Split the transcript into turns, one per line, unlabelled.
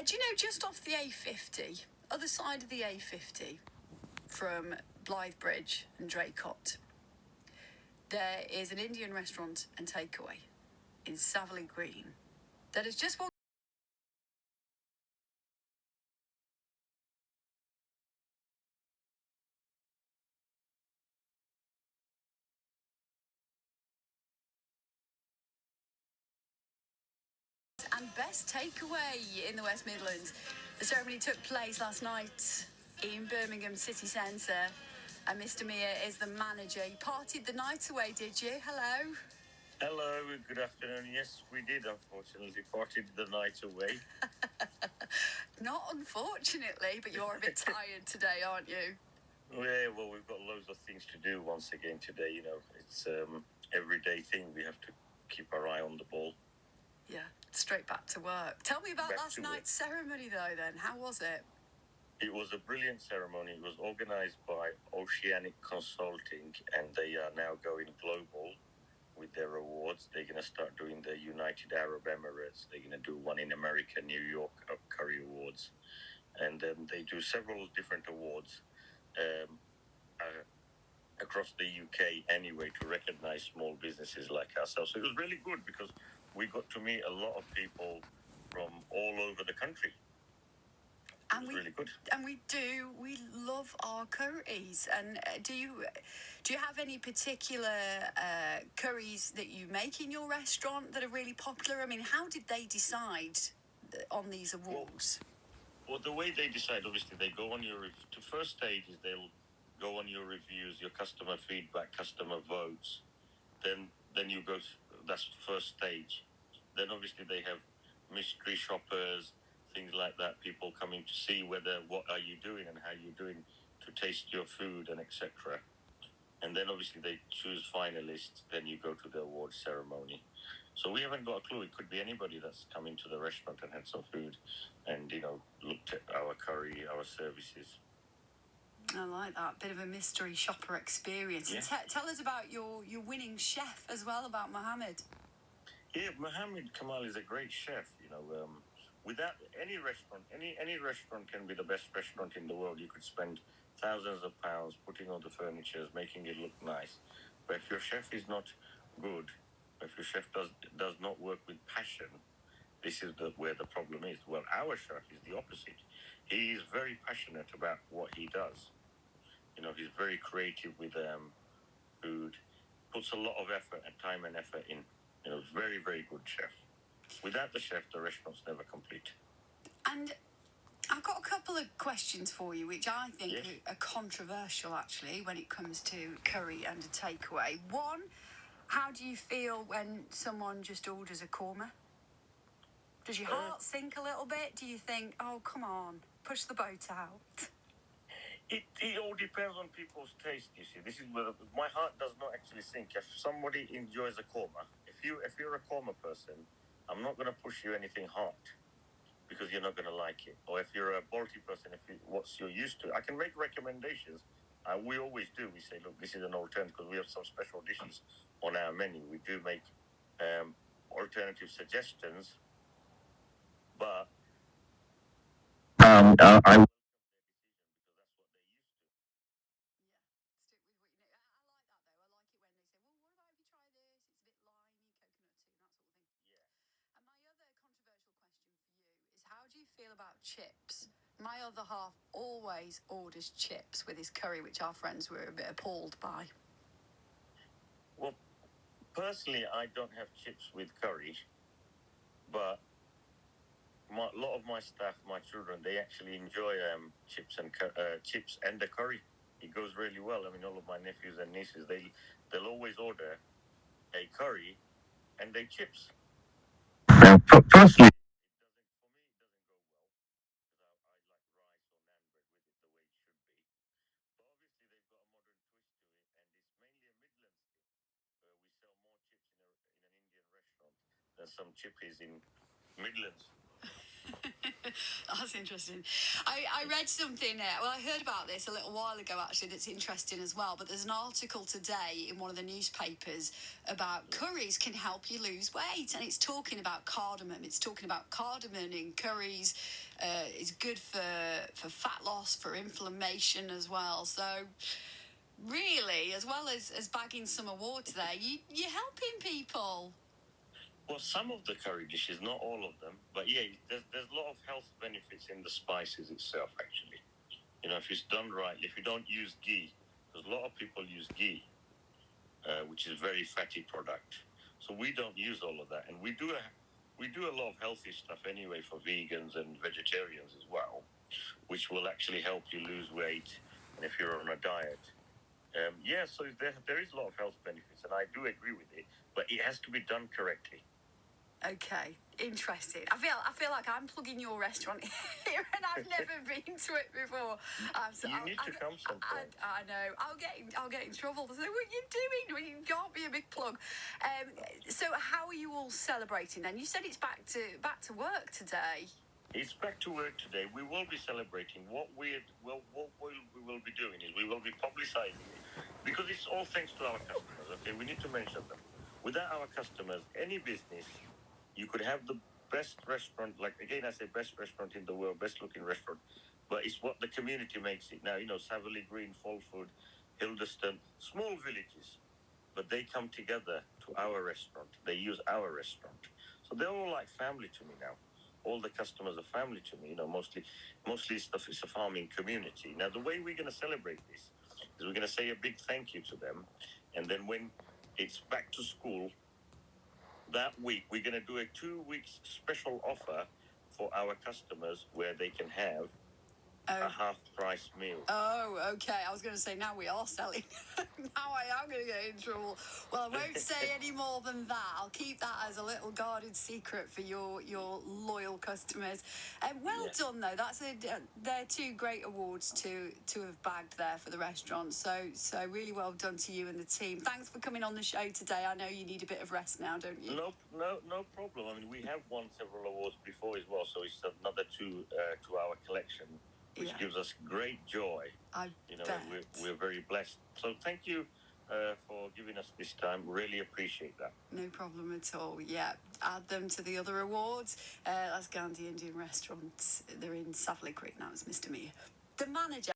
Do you know, just off the A50, other side of the A50, from Blythe Bridge and Draycott, there is an Indian restaurant and takeaway in Saverley Green that has just won. And best takeaway in the West Midlands. The ceremony took place last night in Birmingham city centre, and Mr. Mia is the manager. You partied the night away, did you? Hello.
Hello, good afternoon. Yes, we did, unfortunately, partied the night away.
Not unfortunately, but you're a bit tired today, aren't you?
Yeah, well, we've got loads of things to do once again today. You know, it's everyday thing. We have to keep our eye on the ball.
Yeah, straight back to work. Tell me about last night's ceremony, though, then. How was it?
It was a brilliant ceremony. It was organised by Oceanic Consulting, and they are now going global with their awards. They're going to start doing the United Arab Emirates. They're going to do one in America, New York, Curry Awards. And then they do several different awards across the UK anyway to recognise small businesses like ourselves. So it was really good because we got to meet a lot of people from all over the country.
And really good. And we love our curries. And do you have any particular curries that you make in your restaurant that are really popular? I mean, how did they decide on these awards?
Well, the way they decide, obviously, they go on your the first stage is they'll go on your reviews, your customer feedback, customer votes. Then you go. That's the first stage. Then obviously they have mystery shoppers, things like that, people coming to see what are you doing and how you're doing to taste your food and etc. And then obviously they choose finalists, then you go to the award ceremony. So we haven't got a clue. It could be anybody that's come into the restaurant and had some food and, you know, looked at our curry, our services.
I like that. Bit of a mystery shopper experience. Yeah. Tell us about your winning chef as well, about Mohammed.
Yeah, Mohammed Kamal is a great chef, you know. Without any restaurant, any restaurant can be the best restaurant in the world. You could spend thousands of pounds putting all the furniture, making it look nice. But if your chef is not good, if your chef does not work with passion, this is where the problem is. Well, our chef is the opposite. He is very passionate about what he does. You know, he's very creative with food, puts a lot of effort and time and effort in. You know, very, very good chef. Without the chef, the restaurant's never complete.
And I've got a couple of questions for you, which I think are controversial, actually, when it comes to curry and a takeaway. One, how do you feel when someone just orders a korma? Does your heart sink a little bit? Do you think, oh, come on, push the boat out?
It all depends on people's taste, you see. This is where my heart does not actually sink. If somebody enjoys a korma, if you're a korma person, I'm not going to push you anything hot because you're not going to like it. Or if you're a balti person, what you're used to, I can make recommendations. We always do. We say, look, this is an alternative because we have some special dishes on our menu. We do make alternative suggestions, but I.
Feel about chips? My other half always orders chips with his curry, which our friends were a bit appalled by.
Well, personally, I don't have chips with curry, but a lot of my staff, my children, they actually enjoy chips and the curry. It goes really well. I mean, all of my nephews and nieces, they'll always order a curry and a chips. Personally, some chippies in Midlands.
That's interesting. I read something, I heard about this a little while ago actually, that's interesting as well, but there's an article today in one of the newspapers about curries can help you lose weight, and it's talking about cardamom. It's talking about cardamom in curries It's good for fat loss, for inflammation as well. So really, as well as bagging some awards there, you're helping people.
Well, some of the curry dishes, not all of them, but yeah, there's a lot of health benefits in the spices itself, actually. You know, if it's done right, if you don't use ghee, because a lot of people use ghee, which is very fatty product. So we don't use all of that, and we do a lot of healthy stuff anyway for vegans and vegetarians as well, which will actually help you lose weight, and if you're on a diet. Yeah, so there is a lot of health benefits, and I do agree with it, but it has to be done correctly.
Okay, interesting. I feel like I'm plugging your restaurant here, and I've never been to it before.
You need to come sometime.
I know. I'll get in trouble. So what are you doing? Well, you can't be a big plug. So how are you all celebrating then? You said it's back to work today.
It's back to work today. We will be celebrating. What we will be doing is we will be publicising it, because it's all thanks to our customers. Okay, we need to mention them. Without our customers, any business, you could have the best restaurant, like again I say best restaurant in the world, best looking restaurant, but it's what the community makes it. Now, you know, Saverley Green, Falford, Hildeston, small villages, but they come together to our restaurant. They use our restaurant. So they're all like family to me now. All the customers are family to me, you know, mostly stuff is a farming community. Now, the way we're going to celebrate this is we're going to say a big thank you to them, and then when it's back to school, that week, we're going to do a 2 weeks special offer for our customers where they can have a half-price meal.
Oh, okay. I was going to say, now we are selling. Now I am going to get in trouble. Well, I won't say any more than that. I'll keep that as a little guarded secret for your loyal customers. Well done, though. They're two great awards to have bagged there for the restaurant. So really well done to you and the team. Thanks for coming on the show today. I know you need a bit of rest now, don't you?
No problem. I mean, we have won several awards before as well, so it's another two to our collection, which gives us great joy.
Bet.
We're very blessed. So thank you for giving us this time. Really appreciate that.
No problem at all. Yeah, add them to the other awards. That's Gandhi Indian restaurant. They're in Saverley Green. That was Mr. Mir. The manager.